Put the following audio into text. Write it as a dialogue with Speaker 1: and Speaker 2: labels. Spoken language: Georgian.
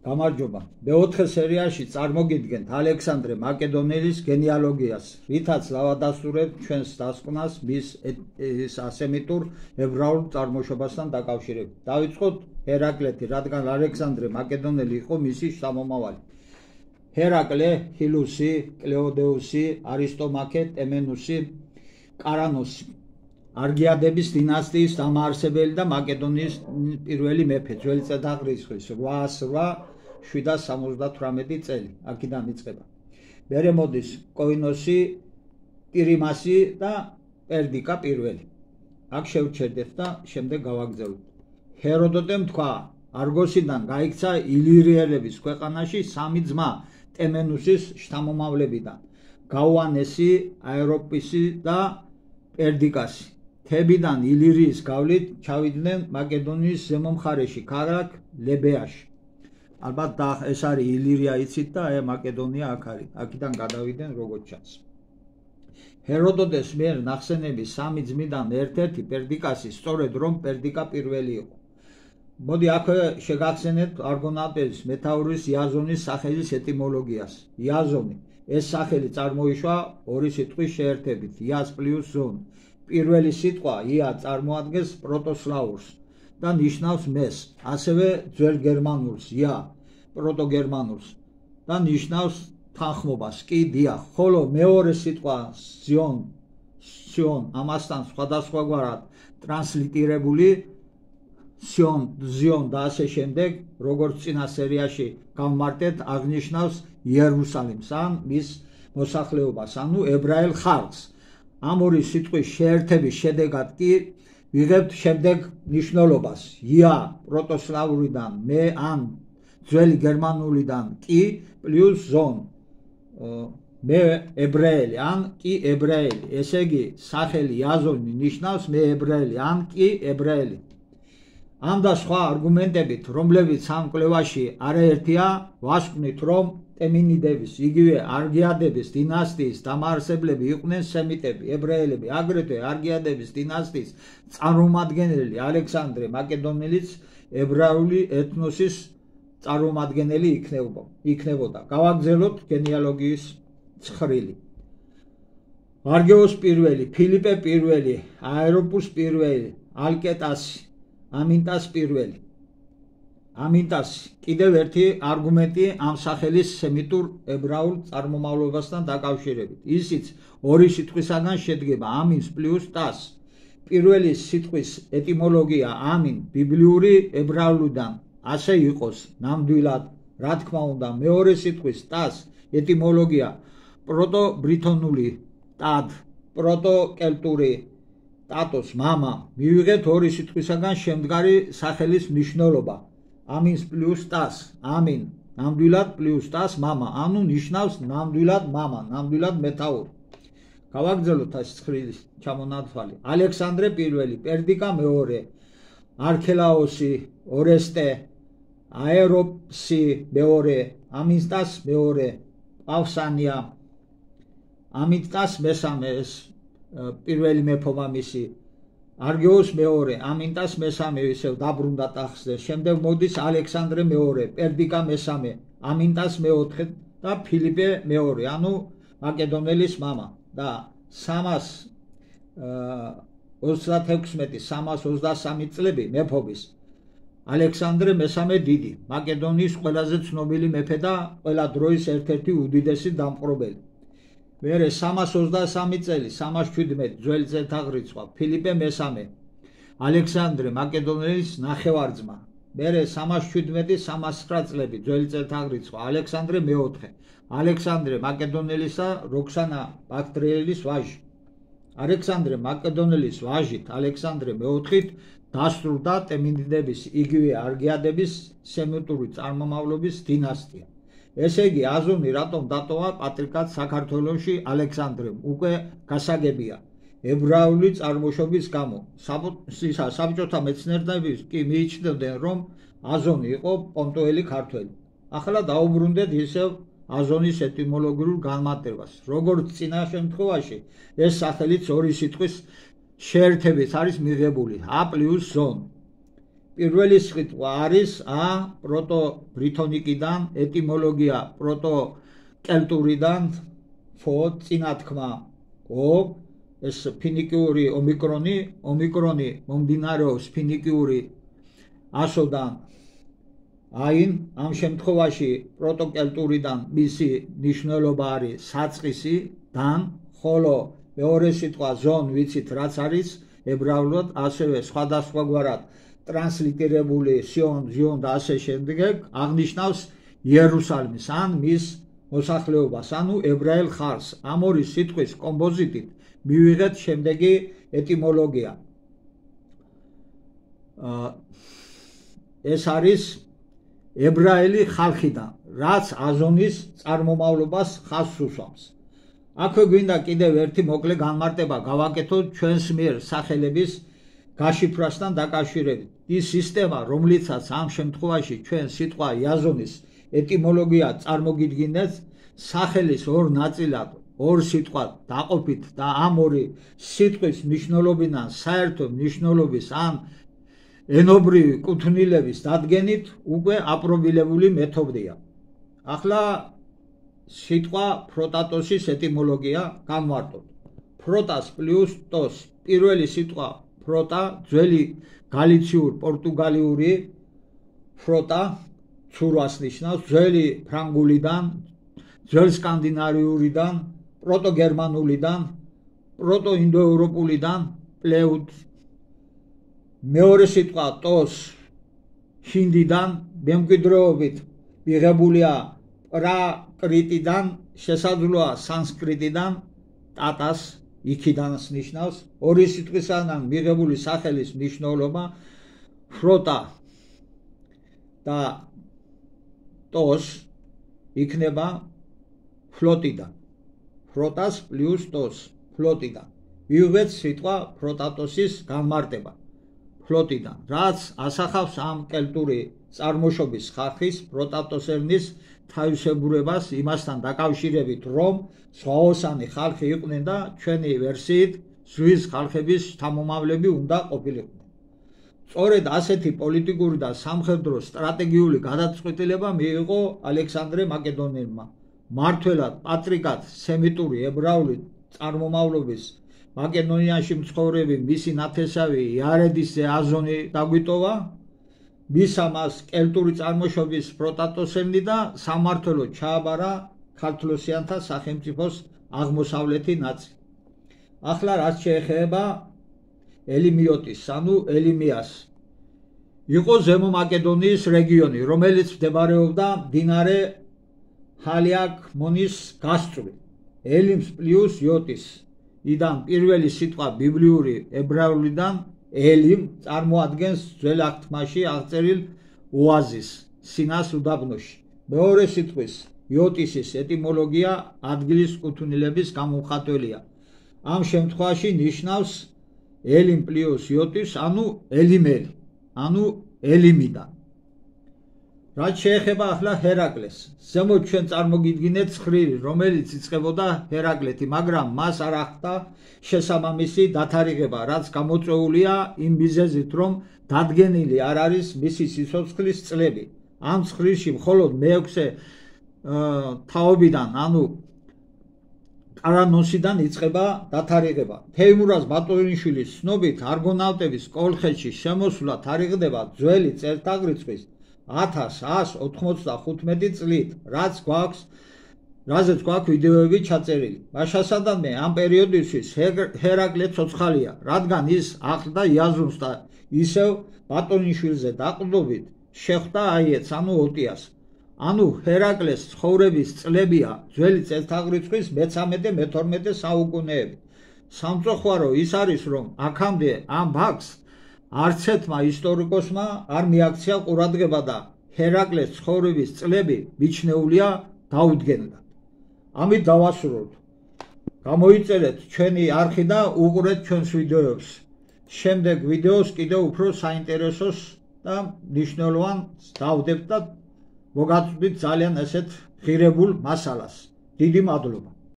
Speaker 1: გამარჯობა. მე-4 სერიაში წარმოგიდგენთ ალექსანდრე მაკედონელის გენეალოგიას, რითაც დავადასტურებთ ჩვენს დასკვნას მის ასემიტურ ებრაულ წარმოშობასთან დაკავშირებით. დავიწყოთ ჰერაკლეთი, რადგან ალექსანდრე მაკედონელი იყო მისი შთამომავალი. ჰერაკლე, ჰილუსი, კლეოდეუსი, არისტომაქე, ტემენუსი, კარანოსი. არგიადების დინასტიის დამაარსებელი და მაკედონიის პირველი მეფე, ძველი წელთაღრიცხვის 807-778 წელი, აქედან იწყება. მერე მოდის კოინოსი, პირიმასი და პერდიკა პირველი. აქ შევჩერდეთ და შემდეგ გავაგრძელოთ. ჰეროდოტემ თქვა, არგოსიდან გაიქცა ილირიელების ქვეყანაში სამი ძმა ტემენუსის შთამომავლებიდან, გაუანესი, აეროპისი და პერდიკასი. თებიდან ილირიის გავლით ჩავიდნენ მაკედონიის ზემო მხარეში, ქალაქ ლებეაში. ალბათ ეს არის ილირია იცით და მაკედონია აქ არის. აქედან გადავიდნენ როგორც ჩანს. ჰეროდოტეს მიერ ნახსენების სამი ძმიდან ერთ-ერთი პერდიკასი, სწორედ რომ პერდიკა პირველი იყო. მოდი აქვე შეგახსენეთ არგონავტების მეთაურის იაზონის სახელის ეტიმოლოგიას. იაზონი, ეს სახელი წარმოიშვა ორი სიტყვის შეერთებით, იას პლუს ზონ. პირველი სიტყვა ია წარმოადგენს პროტოსლავურს და ნიშნავს მეს, ასევე ძველ გერმანულს ია, პროტოგერმანულს და ნიშნავს თანხმობას, კი დიახ, ხოლო მეორე სიტყვა სიონ ამასთან სხვადასხვაგვარად ტრანსლიტირებული ზიონ და ასე შემდეგ, როგორც წინა სერიაში გავმარტეთ, აღნიშნავს იერუსალიმს ან მის მოსახლეობას, ანუ ებრაელ ხალხს. ამ ორი სიტყვის შეერთების შედეგად კი ვიღებთ შემდეგ ნიშნულობას ია პროტოსლავურიდან მე ან ძველი გერმანულიდან კი პლუს ზონ მე ებრაელი ან კი ებრაელი. ესე იგი სახელი იაზონი ნიშნავს მე ებრაელი ან კი ებრაელი. ამ და სხვა არგუმენტებით, რომლებიც ამ კვლევაში არაერთია, ვასკვნით, რომ ტემინიდების, იგივე არგიადების დინასტიის დამაარსებლები იყვნენ სემიტები, ებრაელები, აგრეთვე არგიადების დინასტიის წარმომადგენელი ალექსანდრე მაკედონელიც ებრაული ეთნოსის წარმომადგენელი იქნებოდა. გავაგრძელოთ გენეალოგიის ცხრილი. არგეოს პირველი, ფილიპე პირველი, აეროპუს პირველი, ალკეტასი, ამინტას პირველი. ამინტასი კიდევ ერთი არგუმენტი ამ სახელის სემიტურ ებრაულ წარმომავლობასთან დაკავშირებით. ისიც ორი სიტყვისაგან შედგება, ამინს პლუს ტას. პირველი სიტყვის ეტიმოლოგია ამინ ბიბლიური ებრაულიდან ასე იყოს ნამდვილად, რა თქმა უნდა, მეორე სიტყვის ტას ეტიმოლოგია პროტობრითონული ტად, პროტოკელტური ტატოს მამა, მივიღეთ ორი სიტყვისაგან შემდგარი სახელის მნიშვნელობა. ამინს პლუს ტას, ამინ ნამდვილად პლუს ტას მამა, ანუ ნიშნავს ნამდვილად მამა, ნამდვილად მეთაური. გავაგრძელოთ ეს ცხრილის ჩამონათვალი. ალექსანდრე პირველი, პერდიკა მეორე, არქელაოსი, ორესტე, აეროპსი მეორე, ამინტას მეორე, პავსანია, ამინტას მესამე, ეს პირველი მეფობამისი, არგეოს მეორე, ამინტას მესამე, ისევ დაბრუნდა ტახტზე. შემდეგ მოდის ალექსანდრე მეორე, პერდიკა მესამე, ამინტას მეოთხე და ფილიპე მეორე, ანუ მაკედონელის მამა და 326-323 წლები მეფობის ალექსანდრე მესამე დიდი, მაკედონიის ყველაზე ცნობილი მეფე და ყველა დროის ერთ-ერთი უდიდესი დამპყრობელი. მერე 323 წელი, 317 ძველი წელთაღრიცხვა, ფილიპე მესამე, ალექსანდრე მაკედონელის ნახევარძმა. მერე 317-309 წლები, ძველი წელთაღრიცხვა, ალექსანდრე მეოთხე, ალექსანდრე მაკედონელისა როქსანა ბაქტრიელის ვაჟი. ალექსანდრე მაკედონელის ვაჟით, ალექსანდრე მეოთხით დასრულდა ტემინიდების, იგივე არგიადების სემიტური წარმომავლობის დინასტია. ესე იგი, აზონი რატომ დატოვა პატრიკად საქართველოში ალექსანდრემ, უკვე გასაგებია. ებრაული წარმოშობის გამო. საბჭოთა მეცნიერები კი მიიჩნევდნენ, რომ აზონი იყო პონტოელი ქართველი. ახლა დაუბრუნდეთ ისევ აზონის ეტიმოლოგიურ განმარტებას. როგორც წინა შემთხვევაში, ეს სახელიც ორი სიტყვის შეერთებით არის მიღებული, ა პლუს ზონ. პირველი სიტყვა არის პროტობრითონიკიდან, ეტიმოლოგია პროტოკელტურიდან, წინა თქმა ეს ფინიკიური ომიკრონი მომდინარეობს ფინიკიური ასოდან აინ, ამ შემთხვევაში პროტოკელტურიდან მისი მნიშვნელობა არის საწყისი დან, ხოლო მეორე სიტყვა ზონ ვიცით რაც არის ებრაულად, ასევე სხვადასხვაგვარად ტრანსლიტირებული ზიონ და ასე შემდეგ აღნიშნავს იერუსალიმს ან მის მოსახლეობას, ანუ ებრაელ ხალხს. ამ ორი სიტყვის კომპოზიტით მივიღეთ შემდეგი ეტიმოლოგია. ეს არის ებრაელი ხალხიდან, რაც აზონის წარმომავლობას ხაზს უსვამს. აქვე გვინდა კიდევ ერთი მოკლე განმარტება გავაკეთოთ ჩვენს მიერ სახელების გაშიფრასთან დაკავშირებით. ის სისტემა, რომლიცაც ამ შემთხვევაში ჩვენ სიტყვა იაზონის ეტიმოლოგია წარმოგიდგინეთ, სახელის ორ ნაწილად, ორ სიტყვად დაყოფით და ამ ორი სიტყვის მნიშვნელობიდან საერთო მნიშვნელობის ან ენობრივი კუთვნილების დადგენით უკვე აპრობირებული მეთოდია. ახლა სიტყვა ფროტატოსის ეტიმოლოგია განვარტოთ. ფროტას პლუს ტოს. პირველი სიტყვა ფროტა, ძველი გალიციურ პორტუგალიური ფროტა ცურვას ნიშნავს, ძველი ფრანგულიდან, ძველ სკანდინავიურიდან, პროტოგერმანულიდან, პროტოინდოევროპულიდან, პლეუდ. მეორე სიტყვა ტოს ჰინდიდან, მემკვიდრეობით მიღებულია პრაკრიტიდან, შესაძლოა სანსკრიტიდან, ტატას იქიდანს ნიშნავს. ორი სიტყვისაგან მიღებული სახელის მნიშვნელობა ფროტა და ტოს იქნება ფლოტიდან. ფროტას პლუს ტოს, ფლოტიდან. მივიღეთ სიტყვა ფროტატოსის განმარტება ფლოტიდან, რაც ასახავს ამ კელტური წარმოშობის ხალხის ფროტატოსერნის თავისებურებას იმასთან დაკავშირებით, რომ ზღვაოსანი ხალხი იყვნენ და ჩვენი ვერსიით ზღვის ხალხების შთამომავლები უნდა ყოფილიყვნენ. სწორედ ასეთი პოლიტიკური და სამხედრო სტრატეგიული გადაწყვეტილება მიიღო ალექსანდრე მაკედონელმა. მმართველად, პატრიკად სემიტური ებრაული წარმომავლობის მაკედონიაში მცხოვრები მისი ნათესავი იარედისზე აზონი დაგვიტოვა, მისცა მას კელტური წარმოშობის ფროტატოსერნი და სამმართველოდ ჩააბარა ქართლოსიანთა სახელმწიფოს აღმოსავლეთი ნაწილი. ახლა რაც შეეხება ელიმიოტის, ანუ ელიმიას. იყო ზემო მაკედონიის რეგიონი, რომელიც მდებარეობდა მდინარე ჰალიაკმონის გასწვრივ. ელიმს პლუს იოტის. იდან პირველი სიტყვა ბიბლიური ებრაულიდან ელიმ წარმოადგენს ძველ აღთქმაში აღწერილ ოაზის სინას უდაბნოში. მეორე სიტყვის იოტისის ეტიმოლოგია ადგილის კუთვნილების გამომხატველია. ამ შემთხვევაში ნიშნავს ელიმ პლუს იოტის, ანუ ელიმელი, ანუ ელიმიდან. რაც შეეხება ახლა ჰერაკლეს, ზემოთ ჩვენ წარმოგიდგინეთ ცხრილი, რომელიც იწყებოდა ჰერაკლეთი, მაგრამ მას არ ახდა შესაბამისი დათარიღება, რაც გამოწვეულია იმ მიზეზით, რომ დადგენილი არ არის მისი სიცოცხლის წლები. ამ ცხრილში მხოლოდ მეექვსე თაობიდან, ანუ კარანოსიდან იწყება დათარიღება. თეიმურაზ ბატონიშვილის ცნობით, არგონავტების კოლხეთში შემოსვლა თარიღდება ძველი წელთაღრიცხვის 1195 წლით, რაზეც გვაქვს ვიდეოები ჩაწერილი. მაშასადამე ამ პერიოდისთვის ჰერაკლე ცოცხალია, რადგან ის ახლდა იაზონს და ისევ ბატონიშვილზე დაყრდნობით შეხვდა აიეტს, ანუ ოტიას. ანუ ჰერაკლეს ცხოვრების წლებია ძველი წელთაღრიცხვის მე-13-მე-12 საუკუნეები. სამწუხარო ის არის, რომ აქამდე ამ ფაქტს არც ერთმა ისტორიკოსმა არ მიაქცია ყურადღება და ჰერაკლეს ცხოვრების წლები მიჩნეულია დაუდგენლად. ამით დავასრულოთ. გამოიწერეთ ჩვენი არხი და უყურეთ ჩვენს ვიდეოებს. შემდეგ ვიდეოს კიდევ უფრო საინტერესოს და მნიშვნელოვანს დავდებთ და მოგაწვდით ძალიან ესეთ ღირებულ მასალას. დიდი მადლობა.